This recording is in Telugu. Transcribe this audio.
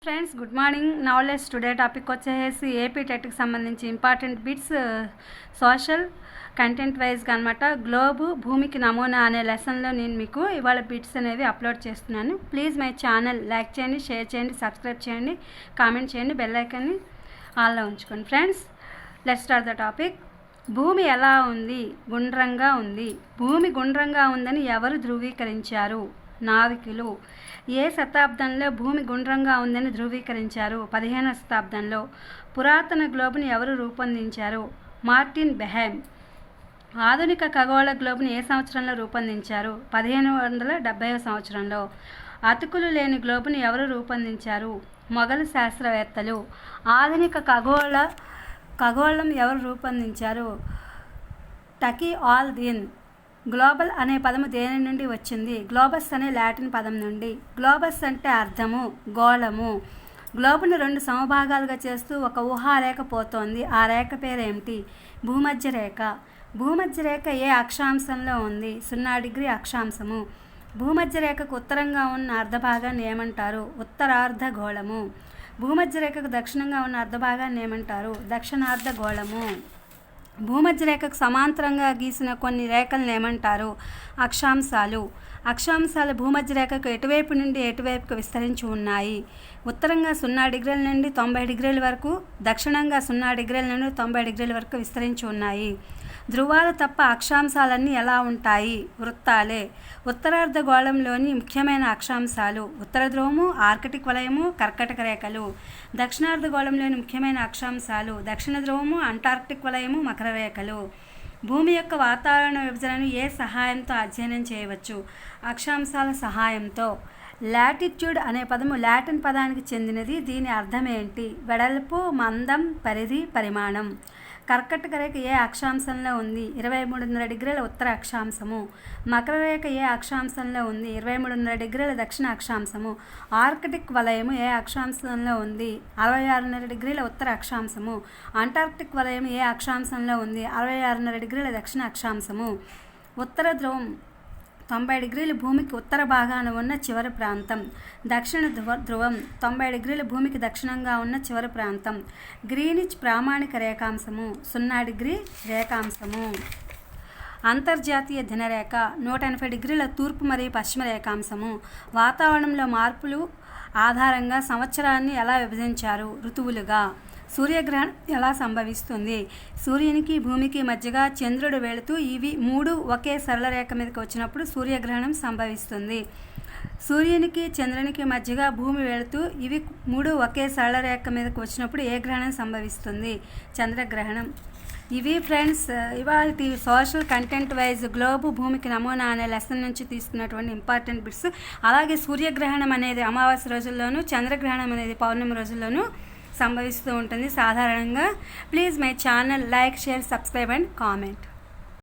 Friends good morning. నవలెస్ టుడే టాపిక్ వచ్చేసి ఏపీ టెట్కి సంబంధించి ఇంపార్టెంట్ బిట్స్ సోషల్ కంటెంట్ వైజ్గా అనమాట. గ్లోబు భూమికి నమూనా అనే లెసన్లో నేను మీకు ఇవాళ బిట్స్ అనేవి అప్లోడ్ చేస్తున్నాను. ప్లీజ్ మై ఛానల్ లైక్ చేయండి, షేర్ చేయండి, సబ్స్క్రైబ్ చేయండి, కామెంట్ చేయండి, బెల్ ఐకాన్ని ఆన్లో ఉంచుకోండి. Friends let's start the topic. భూమి ఎలా ఉంది? గుండ్రంగా ఉంది. భూమి గుండ్రంగా ఉందని ఎవరు ధృవీకరించారు? నావికులు. ఏ శతాబ్దంలో భూమి గుండ్రంగా ఉందని ధృవీకరించారు? 15వ శతాబ్దంలో. పురాతన గ్లోబుని ఎవరు రూపొందించారు? మార్టిన్ బెహెమ్. ఆధునిక ఖగోళ గ్లోబుని ఏ సంవత్సరంలో రూపొందించారు? 1570వ సంవత్సరంలో. అతుకులు లేని గ్లోబుని ఎవరు రూపొందించారు? మొఘలు శాస్త్రవేత్తలు. ఆధునిక ఖగోళం ఎవరు రూపొందించారు? టకీ ఆల్ దిన్. గ్లోబల్ అనే పదము దేని నుండి వచ్చింది? గ్లోబస్ అనే లాటిన్ పదం నుండి. గ్లోబస్ అంటే అర్థము గోళము. గ్లోబును 2 సమభాగాలుగా చేస్తూ ఒక ఊహారేఖ పోతోంది. ఆ రేఖ పేరేమిటి? భూమధ్య రేఖ. భూమధ్య రేఖ ఏ అక్షాంశంలో ఉంది? 0 డిగ్రీ అక్షాంశము. భూమధ్య రేఖకు ఉత్తరంగా ఉన్న అర్ధభాగాన్ని ఏమంటారు? ఉత్తరార్ధగోళము. భూమధ్య రేఖకు దక్షిణంగా ఉన్న అర్ధభాగాన్ని ఏమంటారు? దక్షిణార్ధగోళము. భూమధ్య రేఖకు సమాంతరంగా గీసిన కొన్ని రేఖలను ఏమంటారు? అక్షాంశాలు. అక్షాంశాలు భూమధ్య రేఖకు ఎటువైపు నుండి ఎటువైపుకు విస్తరించి ఉన్నాయి? ఉత్తరంగా 0 డిగ్రీల నుండి 90 డిగ్రీల వరకు, దక్షిణంగా 0 డిగ్రీల నుండి 90 డిగ్రీల వరకు విస్తరించి ఉన్నాయి. ధ్రువాలు తప్ప అక్షాంశాలన్నీ ఎలా ఉంటాయి? వృత్తాలే. ఉత్తరార్ధగోళంలోని ముఖ్యమైన అక్షాంశాలు ఉత్తర ధ్రువము, ఆర్కిటిక్ వలయము, కర్కటక రేఖలు. దక్షిణార్ధగోళంలోని ముఖ్యమైన అక్షాంశాలు దక్షిణ ధ్రువము, అంటార్క్టిక్ వలయము, మకర రేఖలు. భూమి యొక్క వాతావరణ విభజనను ఏ సహాయంతో అధ్యయనం చేయవచ్చు? అక్షాంశాల సహాయంతో. లాటిట్యూడ్ అనే పదము లాటిన్ పదానికి చెందినది. దీని అర్థం ఏంటి? వెడల్పు, మందం, పరిధి, పరిమాణం. కర్కటక రేఖ ఏ అక్షాంశంలో ఉంది? 23.5 డిగ్రీల ఉత్తర అక్షాంశము. మకర రేఖ ఏ అక్షాంశంలో ఉంది? 23.5 డిగ్రీల దక్షిణ అక్షాంశము. ఆర్కిటిక్ వలయము ఏ అక్షాంశంలో ఉంది? 66.5 డిగ్రీల ఉత్తర అక్షాంశము. అంటార్క్టిక్ వలయం ఏ అక్షాంశంలో ఉంది? 66.5 డిగ్రీల దక్షిణ అక్షాంశము. ఉత్తర ధ్రువం 90 డిగ్రీలు భూమికి ఉత్తర భాగాన ఉన్న చివరి ప్రాంతం. దక్షిణ ధ్రువం 90 డిగ్రీల భూమికి దక్షిణంగా ఉన్న చివరి ప్రాంతం. గ్రీనిచ్ ప్రామాణిక రేఖాంశము 0 డిగ్రీ రేఖాంశము. అంతర్జాతీయ దినరేఖ 180 డిగ్రీల తూర్పు మరియు పశ్చిమ రేఖాంశము. వాతావరణంలో మార్పులు ఆధారంగా సంవత్సరాన్ని ఎలా విభజించారు? ఋతువులుగా. సూర్యగ్రహణం ఎలా సంభవిస్తుంది? సూర్యునికి భూమికి మధ్యగా చంద్రుడు వెళుతూ ఇవి 3 ఒకే సరళ రేఖ మీదకి వచ్చినప్పుడు సూర్యగ్రహణం సంభవిస్తుంది. సూర్యునికి చంద్రునికి మధ్యగా భూమి వెళుతూ ఇవి 3 ఒకే సరళ రేఖ మీదకి వచ్చినప్పుడు ఏ గ్రహణం సంభవిస్తుంది? చంద్రగ్రహణం. ఇవి ఫ్రెండ్స్ ఇవాళ సోషల్ కంటెంట్ వైజ్ గ్లోబు భూమికి నమూనా అనే లెసన్ నుంచి తీసుకున్నటువంటి ఇంపార్టెంట్ బిట్స్. అలాగే సూర్యగ్రహణం అనేది అమావాస్య రోజుల్లోనూ, చంద్రగ్రహణం అనేది పౌర్ణమి రోజుల్లోనూ సంభవిస్తూ ఉంటుంది సాధారణంగా. Please my channel like, share, subscribe and comment.